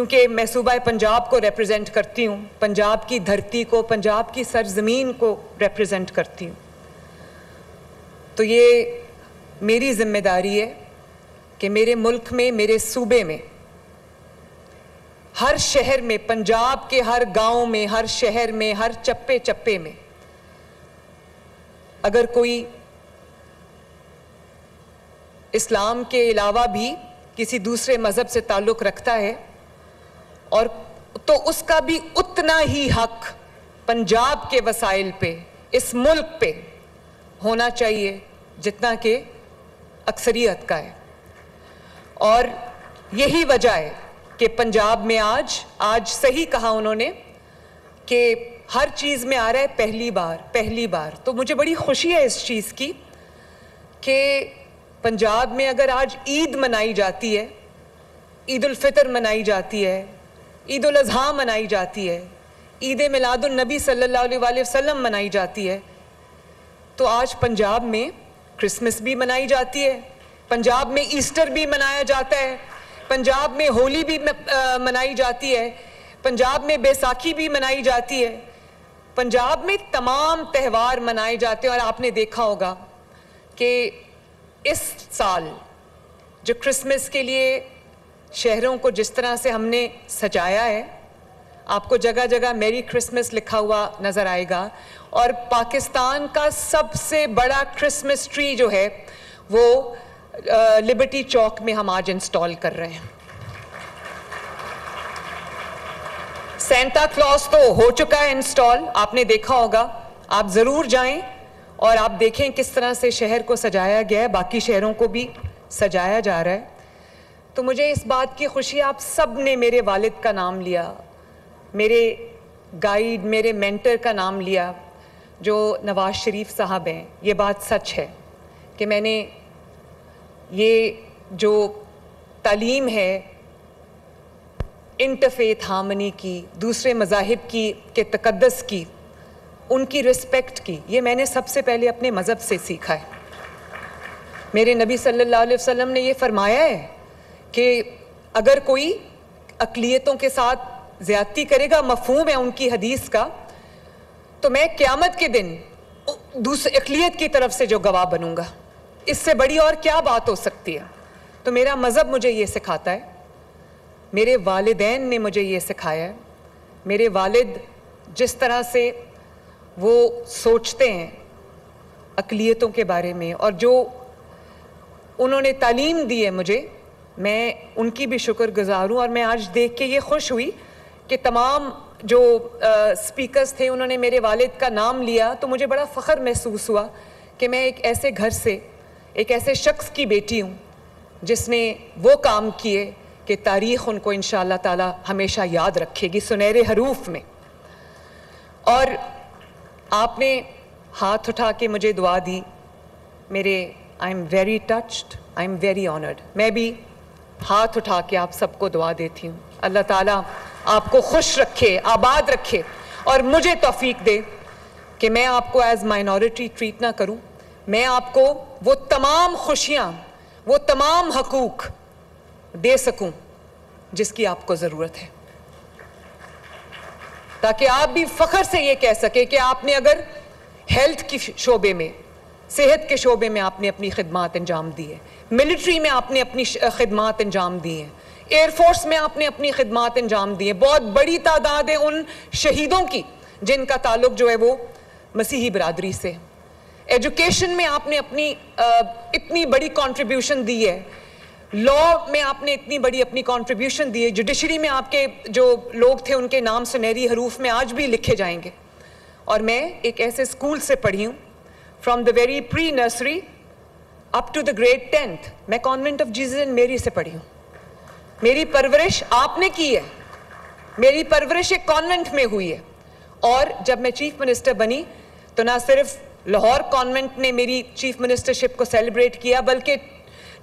क्योंकि मैं सूबा पंजाब को रिप्रेजेंट करती हूँ, पंजाब की धरती को, पंजाब की सरजमीन को रिप्रेजेंट करती हूँ, तो ये मेरी जिम्मेदारी है कि मेरे मुल्क में, मेरे सूबे में, हर शहर में, पंजाब के हर गांव में, हर शहर में, हर चप्पे चप्पे में अगर कोई इस्लाम के अलावा भी किसी दूसरे मज़हब से ताल्लुक़ रखता है और तो उसका भी उतना ही हक पंजाब के वसाइल पे, इस मुल्क पे होना चाहिए जितना कि अक्सरियत का है। और यही वजह है कि पंजाब में आज सही कहा उन्होंने कि हर चीज़ में आ रहा है पहली बार। तो मुझे बड़ी खुशी है इस चीज़ की कि पंजाब में अगर आज ईद मनाई जाती है, ईद उल फितर मनाई जाती है, ईद उल अज़हा मनाई जाती है, ईद मिलादुन नबी सल्लल्लाहु अलैहि वसल्लम मनाई जाती है, तो आज पंजाब में क्रिसमस भी मनाई जाती है, पंजाब में ईस्टर भी मनाया जाता है, पंजाब में होली भी मनाई जाती है, पंजाब में बैसाखी भी मनाई जाती है, पंजाब में तमाम त्यौहार मनाए जाते हैं। और आपने देखा होगा कि इस साल जो क्रिसमस के लिए शहरों को जिस तरह से हमने सजाया है, आपको जगह जगह मैरी क्रिसमस लिखा हुआ नज़र आएगा। और पाकिस्तान का सबसे बड़ा क्रिसमस ट्री जो है वो लिबर्टी चौक में हम आज इंस्टॉल कर रहे हैं। सेंटा क्लॉज तो हो चुका है इंस्टॉल, आपने देखा होगा, आप ज़रूर जाएं और आप देखें किस तरह से शहर को सजाया गया है, बाकी शहरों को भी सजाया जा रहा है। तो मुझे इस बात की खुशी, आप सब ने मेरे वालिद का नाम लिया, मेरे गाइड, मेरे मेंटर का नाम लिया जो नवाज शरीफ साहब हैं। ये बात सच है कि मैंने ये जो तालीम है इंटरफेथ हार्मनी की, दूसरे मज़ाहिब की के तक़द्दुस की, उनकी रिस्पेक्ट की, ये मैंने सबसे पहले अपने मज़हब से सीखा है। मेरे नबी सल्लल्लाहु अलैहि वसल्लम ने ये फरमाया है कि अगर कोई अक़लियतों के साथ ज़्यादती करेगा, मफ़हूम है उनकी हदीस का, तो मैं क़यामत के दिन दूसरी अक़लियत की तरफ से जो गवाह बनूंगा। इससे बड़ी और क्या बात हो सकती है। तो मेरा मज़हब मुझे ये सिखाता है, मेरे वालिदैन ने मुझे ये सिखाया है। मेरे वालिद जिस तरह से वो सोचते हैं अक़लियतों के बारे में और जो उन्होंने तालीम दी है मुझे, मैं उनकी भी शुक्रगुज़ार हूँ। और मैं आज देख के ये खुश हुई कि तमाम जो स्पीकर्स थे उन्होंने मेरे वालिद का नाम लिया, तो मुझे बड़ा फ़ख्र महसूस हुआ कि मैं एक ऐसे घर से, एक ऐसे शख्स की बेटी हूँ जिसने वो काम किए कि तारीख़ उनको इंशाअल्लाह ताला हमेशा याद रखेगी सुनहरे हरूफ में। और आपने हाथ उठा के मुझे दुआ दी, मेरे I am very touched, I am very honoured. मैं भी हाथ उठा के आप सबको दुआ देती हूँ, अल्लाह ताला आपको खुश रखे, आबाद रखे और मुझे तौफीक दे कि मैं आपको एज माइनॉरिटी ट्रीट ना करूँ। मैं आपको वो तमाम खुशियाँ, वो तमाम हकूक़ दे सकूँ जिसकी आपको ज़रूरत है, ताकि आप भी फ़ख्र से ये कह सके कि आपने अगर हेल्थ के शोबे में, सेहत के शोबे में आपने अपनी खिदमात अंजाम दी है, मिलिट्री में आपने अपनी खिदमात अंजाम दी हैं, एयरफोर्स में आपने अपनी खिदमात अंजाम दी है। बहुत बड़ी तादाद है उन शहीदों की जिनका ताल्लुक जो है वो मसीही बरादरी से। एजुकेशन में आपने अपनी इतनी बड़ी कंट्रीब्यूशन दी है, लॉ में आपने इतनी बड़ी अपनी कंट्रीब्यूशन दी है, जुडिशरी में आपके जो लोग थे उनके नाम सुनहरी हरूफ में आज भी लिखे जाएंगे। और मैं एक ऐसे स्कूल से पढ़ी हूँ, from the very pre nursery up to the grade 10th, मैं कॉन्वेंट ऑफ जीसस एंड मेरी से पढ़ी हूँ। मेरी परवरिश आपने की है, मेरी परवरिश एक कॉन्वेंट में हुई है। और जब मैं चीफ मिनिस्टर बनी तो ना सिर्फ लाहौर कॉन्वेंट ने मेरी चीफ मिनिस्टरशिप को सेलिब्रेट किया, बल्कि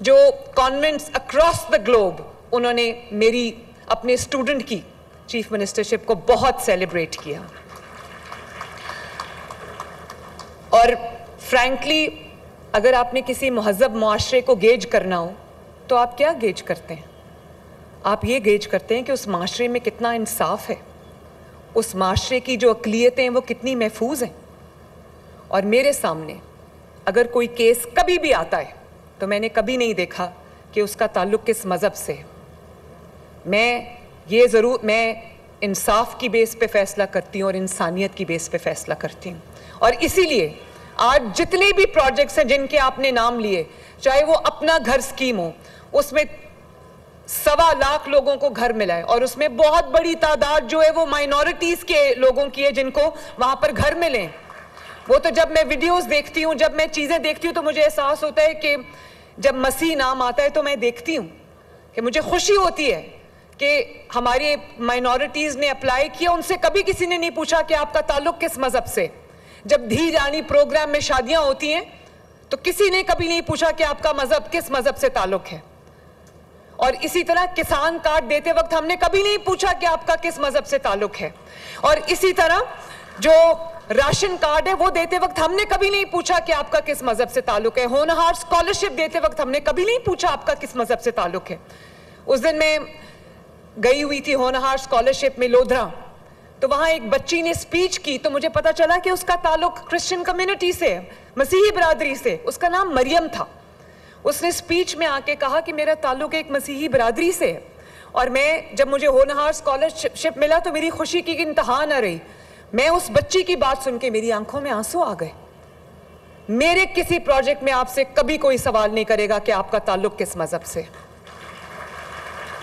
जो कॉन्वेंट्स अक्रॉस द ग्लोब उन्होंने मेरी अपने स्टूडेंट की चीफ मिनिस्टरशिप को बहुत सेलिब्रेट किया। और फ्रैंकली अगर आपने किसी महज़ब मुआशरे को गेज करना हो तो आप क्या गेज करते हैं? आप ये गेज करते हैं कि उस माशरे में कितना इंसाफ है, उस माशरे की जो अक़लियतें हैं वो कितनी महफूज हैं। और मेरे सामने अगर कोई केस कभी भी आता है तो मैंने कभी नहीं देखा कि उसका ताल्लुक़ किस मज़हब से है। मैं इंसाफ की बेस पे फ़ैसला करती हूँ और इंसानियत की बेस पे फ़ैसला करती हूँ। और इसीलिए आज जितने भी प्रोजेक्ट्स हैं जिनके आपने नाम लिए, चाहे वो अपना घर स्कीम हो, उसमें 1.25 लाख लोगों को घर मिला है और उसमें बहुत बड़ी तादाद जो है वो माइनॉरिटीज़ के लोगों की है जिनको वहाँ पर घर मिले। वो तो जब मैं वीडियोस देखती हूँ, जब मैं चीज़ें देखती हूँ तो मुझे एहसास होता है कि जब मसीह नाम आता है तो मैं देखती हूँ कि मुझे खुशी होती है कि हमारी माइनॉरिटीज़ ने अप्लाई किया, उनसे कभी किसी ने नहीं पूछा कि आपका ताल्लुक़ किस मज़हब से। जब धी जानी प्रोग्राम में शादियाँ होती हैं तो किसी ने कभी नहीं पूछा कि आपका मज़हब किस मज़हब से ताल्लुक़ है। और इसी तरह किसान कार्ड देते वक्त हमने कभी नहीं पूछा कि आपका किस मज़हब से ताल्लुक़ है। और इसी तरह जो राशन कार्ड है वो देते वक्त हमने कभी नहीं पूछा कि आपका किस मज़हब से ताल्लुक़ है। होनहार स्कॉलरशिप देते वक्त हमने कभी नहीं पूछा आपका किस मज़हब से ताल्लुक़ है। उस दिन मैं गई हुई थी होनहार स्कॉलरशिप में लोधरा, तो वहाँ एक बच्ची ने स्पीच की तो मुझे पता चला कि उसका ताल्लुक़ क्रिश्चियन कम्युनिटी से है, मसीही बरादरी से। उसका नाम मरियम था। उसने स्पीच में आके कहा कि मेरा ताल्लुक़ एक मसीही बरादरी से है। और मैं जब मुझे होनहार स्कॉलरशिप मिला तो मेरी खुशी की इंतहा न रही। मैं उस बच्ची की बात सुन के मेरी आंखों में आंसू आ गए। मेरे किसी प्रोजेक्ट में आपसे कभी कोई सवाल नहीं करेगा कि आपका ताल्लुक़ किस मज़हब से।